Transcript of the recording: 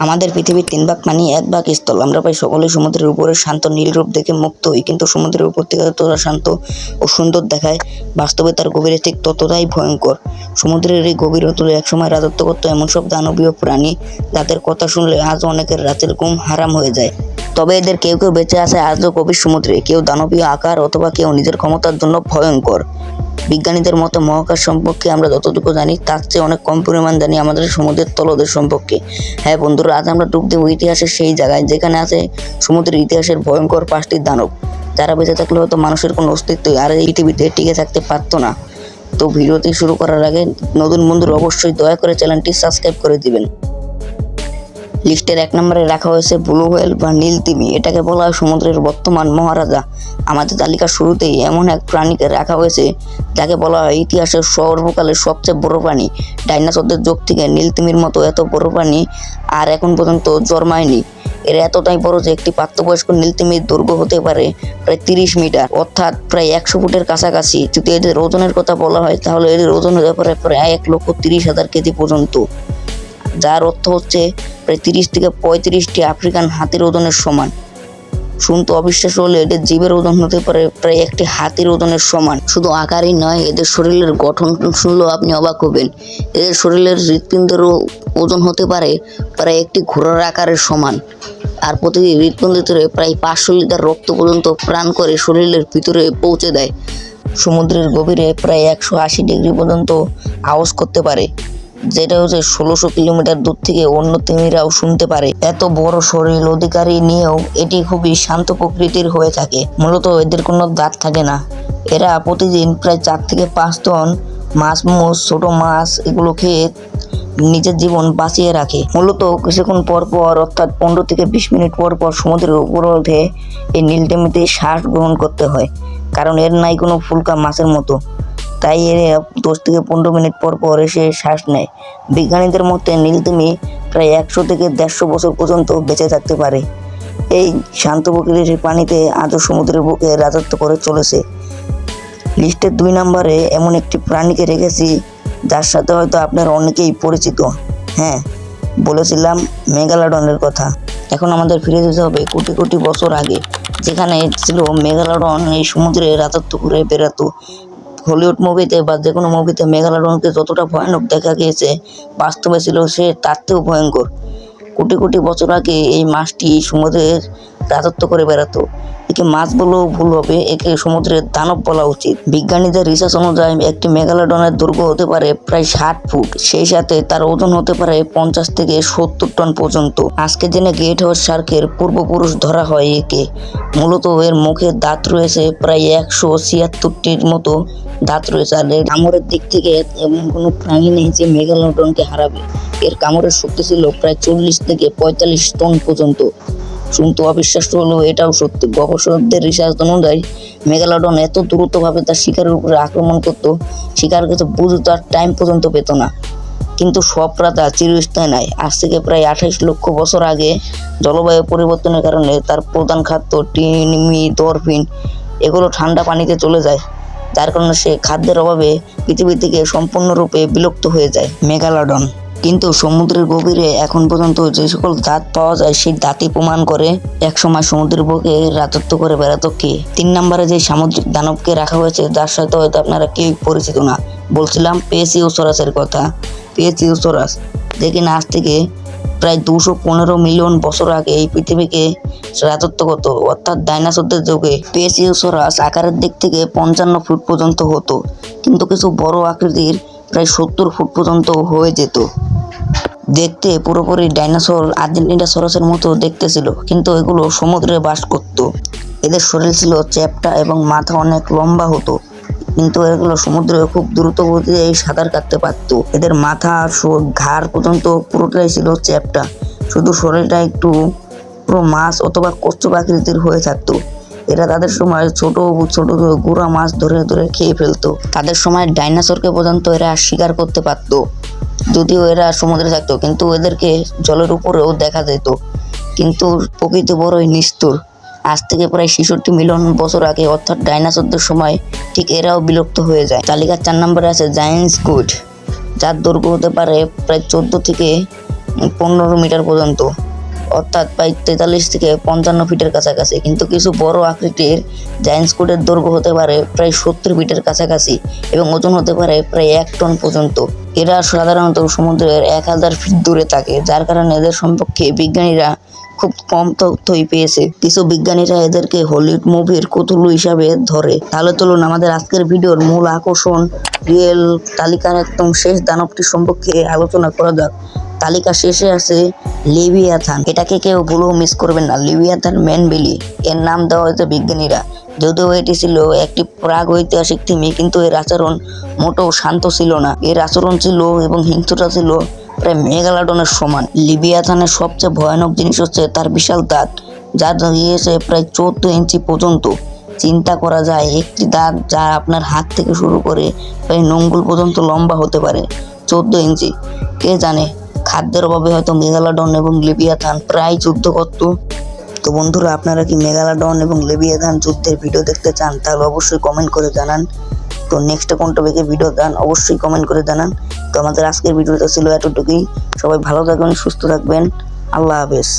আমাদের পৃথিবীর 3 ভাগ পানি 1 ভাগ স্থল। আমরা প্রায় সকলেই সমুদ্রের উপরের শান্ত নীল রূপ দেখে মুগ্ধ হই, কিন্তু সমুদ্রের উপর থেকে যতটা শান্ত ও সুন্দর দেখায়, বাস্তবে তার গভীরে ঠিক ততটাই ভয়ঙ্কর। সমুদ্রের এই গভীরতায় একসময় রাজত্ব করত এমন সব দানবীয় প্রাণী যাদের কথা শুনলে আজও অনেকের রাতের ঘুম হারাম হয়ে যায়। তবে এদের কেউ কেউ বেঁচে আছে আজও গভীর সমুদ্রে, কেউ দানবীয় আকার অথবা কেউ নিজের ক্ষমতার জন্য ভয়ঙ্কর। বিজ্ঞানীদের মতে মহাকাশ সম্পর্কে আমরা যতটুকু জানি তার চেয়ে অনেক কম পরিমাণ জানি আমাদের সমুদ্রের তলদেশ সম্পর্কে। হ্যাঁ বন্ধুরা, আজ আমরা ডুব দেব ইতিহাসের সেই জায়গায় যেখানে আছে সমুদ্রের ইতিহাসের ভয়ঙ্কর 5টি দানব, যারা বেঁচে থাকলে হয়তো মানুষের কোনো অস্তিত্বই আর এই পৃথিবীতে টিকে থাকতে পারতো না। তো ভিডিওটি শুরু করার আগে নতুন বন্ধুরা অবশ্যই দয়া করে চ্যানেলটি সাবস্ক্রাইব করে দিবেন। লিস্টের 1 নম্বরে রাখা হয়েছে ব্লু হোয়েল বা নীল তিমি। এটাকে বলা হয় সমুদ্রের বর্তমান মহারাজা। আমাদের তালিকার শুরুতেই এমন এক প্রাণীকে রাখা হয়েছে যাকে বলা হয় ইতিহাসের সর্বকালের সবচেয়ে বড় প্রাণী। ডাইনোসরদের যুগ থেকে নীল তিমির মতো এত বড় প্রাণী আর এখন পর্যন্ত জন্মায়নি। এরা এতটাই বড় যে একটি প্রাপ্তবয়স্ক নীল তিমির দৈর্ঘ্য হতে পারে প্রায় 30 মিটার, অর্থাৎ প্রায় 100 ফুটের কাছাকাছি। যদি এদের ওজনের কথা বলা হয় তাহলে এদের ওজন হতে পারে প্রায় 1,30,000 কেজি পর্যন্ত, যার অর্থ হচ্ছে প্রায় 30 থেকে 35টি আফ্রিকান হাতির ওজনের সমান। শুনতে অবিশ্বাস্য হলে এদের জীবের ওজন হতে পারে প্রায় একটি হাতির ওজনের সমান। শুধু আকারই নয়, এদের শরীরের গঠন শুনলেও আপনি অবাক হবেন। এদের শরীরের হৃৎপিণ্ডেরও ওজন হতে পারে প্রায় একটি ঘোড়ার আকারের সমান। আর প্রতিটি হৃৎপিণ্ড থেকে প্রায় 500 লিটার রক্ত পর্যন্ত প্রাণ করে শরীরের ভিতরে পৌঁছে দেয়। সমুদ্রের গভীরে প্রায় 180 ডিগ্রি পর্যন্ত আওয়াজ করতে পারে, যেটা হচ্ছে 1600 কিলোমিটার দূর থেকে অন্য তিমিরাও শুনতে পারে। এত বড় শরীর অধিকারী নিয়েও এটি খুবই শান্ত প্রকৃতির হয়ে থাকে। মূলত এদের কোনো দাঁত থাকে না। এরা প্রতিদিন প্রায় 4 থেকে 5 টন মাছ, মুস, ছোট মাছ এগুলো খেয়ে নিজের জীবন বাঁচিয়ে রাখে। মূলত কিছুক্ষণ পর পর, অর্থাৎ 15 থেকে 20 মিনিট পর পর সমুদ্রের উপরে উঠে এই নীল তিমিতে শ্বাস গ্রহণ করতে হয়, কারণ এর নাই কোনো ফুলকা মাছের মতো। তাই এর 10 থেকে 15 মিনিট পর পর এসে শ্বাস নেয়। বিজ্ঞানীদের মতে নীল তিমি প্রায় 100 থেকে 150 বছর পর্যন্ত বেঁচে থাকতে পারে। এই শান্ত প্রকৃতির পানিতে আজও সমুদ্রের বুকে রাজত্ব করে চলেছে। লিস্টের 2 নম্বরে এমন একটি প্রাণীকে রেখেছি যার সাথে হয়তো আপনারা অনেকেই পরিচিত। হ্যাঁ, বলেছিলাম মেগালোডনের কথা। এখন আমাদের ফিরে যেতে হবে কোটি কোটি বছর আগে, যেখানে ছিল মেগালোডন এই সমুদ্রে রাজত্ব করে বেড়াতো। হলিউড মুভিতে বা যে কোনো মুভিতে মেগালোডনকে যতটা ভয়ানক দেখা গিয়েছে, বাস্তবে ছিল সে তার থেকেও ভয়ঙ্কর। কোটি কোটি বছর আগে এই মাছটি সমুদ্রের রাজত্ব করে বেড়াতো। একে মাছ বললেও ভুল হবে, একে সমুদ্রের দানব বলা উচিত। বিজ্ঞানীদের রিসার্চ অনুযায়ী একটি মেগালোডনের দৈর্ঘ্য হতে পারে প্রায় 60 ফুট, সেই সাথে তার ওজন হতে পারে 50 থেকে 70 টন পর্যন্ত। আজকে জেনে গ্রেট হোয়াইট শার্কের পূর্বপুরুষ ধরা হয় একে। মূলত এর মুখের দাঁত রয়েছে প্রায় 176টির মতো দাঁত রয়েছে। আর এর কামড়ের দিক থেকে এমন কোনো প্রাণী নেই যে মেগালোডনকে হারাবে। এর কামড়ের শক্তি ছিল প্রায় 40 থেকে 45 টন পর্যন্ত। শুনতে অবিশ্বাস্য হলেও এটাও সত্যি। গবেষকদের রিসার্চ অনুযায়ী মেগালোডন এত দ্রুতভাবে তার শিকারের উপরে আক্রমণ করত, শিকার কাছে বুঝতে তার টাইম পর্যন্ত পেত না। কিন্তু সব রাতা চিরস্থায়ী নয়। আজ থেকে প্রায় 28 লক্ষ বছর আগে জলবায়ু পরিবর্তনের কারণে তার প্রধান খাদ্য তিমি, ডলফিন এগুলো ঠান্ডা পানিতে চলে যায়, যার কারণে সে খাদ্যের অভাবে পৃথিবী থেকে সম্পূর্ণরূপে বিলুপ্ত হয়ে যায় মেগালোডন। কিন্তু সমুদ্রের গভীরে এখন পর্যন্ত যে সকল দাঁত পাওয়া যায় সেই দাঁতই প্রমাণ করে একসময় সমুদ্রের বুকে রাজত্ব করে বেড়াতো কে। 3 নম্বরে যে সামুদ্রিক দানবকে রাখা হয়েছে যার সাথে হয়তো আপনারা কেউ পরিচিত না, বলছিলাম পেসিওসরাসের কথা। পেসিওসরাস যে কিনা আজ থেকে প্রায় 215 মিলিয়ন বছর আগে এই পৃথিবীকে রাজত্ব করত, অর্থাৎ ডাইনোসরদের যুগে। পেসিওসরাস আকারের দিক থেকে 55 ফুট পর্যন্ত হতো, কিন্তু কিছু বড় আকৃতির প্রায় 70 ফুট পর্যন্ত হয়ে যেত। দেখতে পুরোপুরি ডাইনোসর আর্জেন্টিনোসরাসের মতো দেখতে ছিল, কিন্তু এগুলো সমুদ্রে বাস করত। এদের শরীর ছিল চ্যাপ্টা এবং মাথা অনেক লম্বা হতো, কিন্তু এগুলো সমুদ্রে খুব দ্রুত গতিতে সাঁতার কাটতে পারত। এদের মাথা আর ঘাড় পর্যন্ত পুরোটাই ছিল চ্যাপ্টা, শুধু শরীরটা একটু পুরো মাছ অথবা কচ্ছপ আকৃতির হয়ে থাকতো। এরা তাদের সময় ছোট ছোট গুড়া মাছ ধরে ধরে খেয়ে ফেলতো। তাদের সময় ডাইনোসরকে পর্যন্ত এরা শিকার করতে পারতো, যদিও এরা সমুদ্রে থাকতো, কিন্তু এদেরকে জলের উপরেও দেখা যেত। কিন্তু প্রকৃতি বড়ই নিষ্ঠুর। আজ থেকে প্রায় 66 মিলিয়ন বছর আগে, অর্থাৎ ডাইনোসরদের সময়, ঠিক এরাও বিলুপ্ত হয়ে যায়। তালিকার 4 নম্বরে আছে জায়ান্ট স্কুইড, যার দৈর্ঘ্য হতে পারে প্রায় 14 থেকে 15 মিটার পর্যন্ত, অর্থাৎ প্রায় 43 থেকে 55 ফিটের কাছাকাছি। কিন্তু কিছু বড় আকৃতির জায়ান্ট স্কুডের দৈর্ঘ্য হতে পারে প্রায় 70 ফিটের কাছাকাছি এবং ওজন হতে পারে প্রায় 1 টন পর্যন্ত। এরা সাধারণত সমুদ্রের 1000 ফিট দূরে থাকে, যার কারণে এদের সম্পর্কে বিজ্ঞানীরা খুব কম তথ্যই পেয়েছে। কিছু বিজ্ঞানীরা এদেরকে হলিউড মুভির কতুলু হিসাবে ধরে। তাহলে চলুন আমাদের আজকের ভিডিওর মূল আকর্ষণ রিয়েল তালিকার একদম শেষ দানবটি সম্পর্কে আলোচনা করা যাক। তালিকা শেষে আছে লেভিয়াথান। এটাকে কেউ ভুলেও মিস করবেন না। লেভিয়াথান ম্যান বেলি এর নাম দেওয়া হয়েছে বিজ্ঞানীরা। যদিও এটি ছিল একটি প্রাগ ঐতিহাসিক তিমি, কিন্তু এর আচরণ মোটেও শান্ত ছিল না। এর আচরণ ছিল এবং হিংস্রতা ছিল প্রায় মেগালোডনের সমান। লিবিয়াথানের সবচেয়ে ভয়ানক জিনিস হচ্ছে তার বিশাল দাঁত, যা গিয়েছে প্রায় 14 ইঞ্চি পর্যন্ত। চিন্তা করা যায়, একটি দাঁত যা আপনার হাত থেকে শুরু করে প্রায় নঙ্গুল পর্যন্ত লম্বা হতে পারে। 14 ইঞ্চি। কে জানে, খাদ্যের অভাবে হয়তো মেগালোডন এবং লেভিয়াথান প্রায় যুদ্ধ করত। তো বন্ধুরা, আপনারা কি মেগালোডন এবং লেভিয়াথান যুদ্ধের ভিডিও দেখতে চান? তাহলে অবশ্যই কমেন্ট করে জানান। তো নেক্সট কোন টপিকে ভিডিও দেন অবশ্যই কমেন্ট করে জানান। তো আমাদের আজকের ভিডিওটা ছিল এতটুকুই। সবাই ভালো থাকবেন, সুস্থ থাকবেন। আল্লাহ হাফেজ।